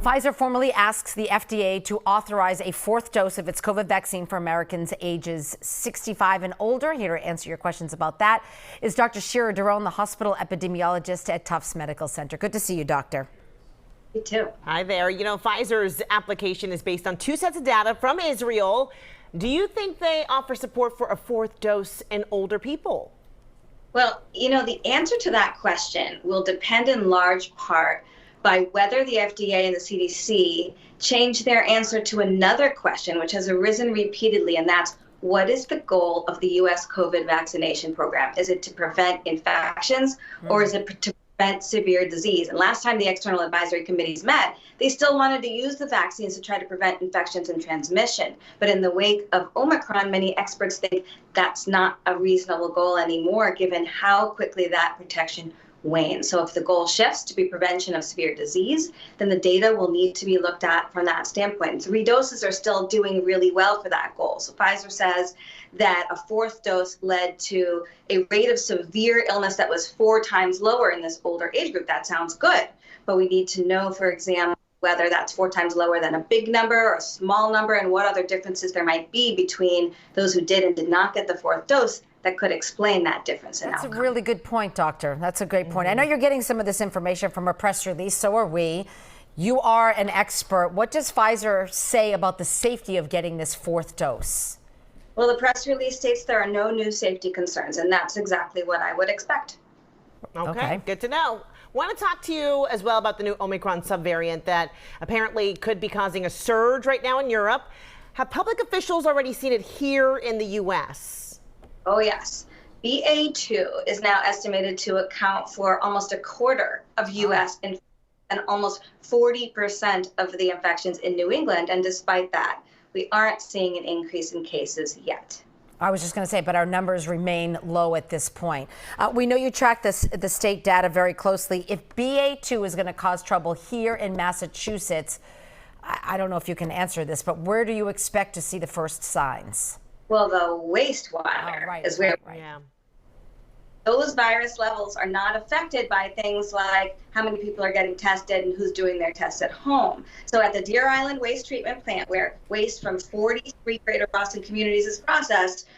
Pfizer formally asks the FDA to authorize a fourth dose of its COVID vaccine for Americans ages 65 and older. Here to answer your questions about that is Dr. Shira Daron, the hospital epidemiologist at Tufts Medical Center. Good to see you, doctor. You too. Hi there. You know, Pfizer's application is based on 2 sets of data from Israel. Do you think they offer support for a fourth dose in older people? Well, you know, the answer to that question will depend in large part by whether the FDA and the CDC change their answer to another question, which has arisen repeatedly, and that's what is the goal of the U.S. COVID vaccination program? Is it to prevent infections or is it to prevent severe disease? And last time the external advisory committees met, they still wanted to use the vaccines to try to prevent infections and transmission. But in the wake of Omicron, many experts think that's not a reasonable goal anymore, given how quickly that protection wanes. So if the goal shifts to be prevention of severe disease, then the data will need to be looked at from that standpoint. And 3 doses are still doing really well for that goal. So Pfizer says that a fourth dose led to a rate of severe illness that was 4 times lower in this older age group. That sounds good, but we need to know, for example, whether that's 4 times lower than a big number or a small number, and what other differences there might be between those who did and did not get the fourth dose that could explain that difference in outcome. That's a really good point, doctor. That's a great point. I know you're getting some of this information from a press release, so are we. You are an expert. What does Pfizer say about the safety of getting this fourth dose? Well, the press release states there are no new safety concerns, and that's exactly what I would expect. Okay, good to know. Want to talk to you as well about the new Omicron subvariant that apparently could be causing a surge right now in Europe. Have public officials already seen it here in the U.S.? Oh, yes. BA2 is now estimated to account for almost a quarter of U.S. infections and almost 40% of the infections in New England. And despite that, we aren't seeing an increase in cases yet. I was just going to say, but our numbers remain low at this point. We know you track the state data very closely. If BA2 is going to cause trouble here in Massachusetts, I don't know if you can answer this, but where do you expect to see the first signs? Well, the wastewater is where those virus levels are not affected by things like how many people are getting tested and who's doing their tests at home. So at the Deer Island Waste Treatment Plant, where waste from 43 greater Boston communities is processed,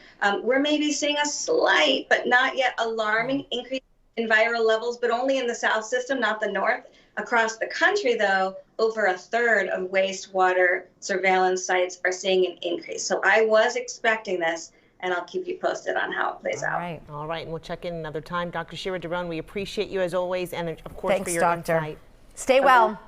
we're maybe seeing a slight but not yet alarming increase in viral levels, but only in the south system, not the north. Across the country, though, over a third of wastewater surveillance sites are seeing an increase. So I was expecting this, and I'll keep you posted on how it plays out. All right, and we'll check in another time. Dr. Shira Daron, we appreciate you as always, and of course, thanks, for your doctor. insight. Stay well.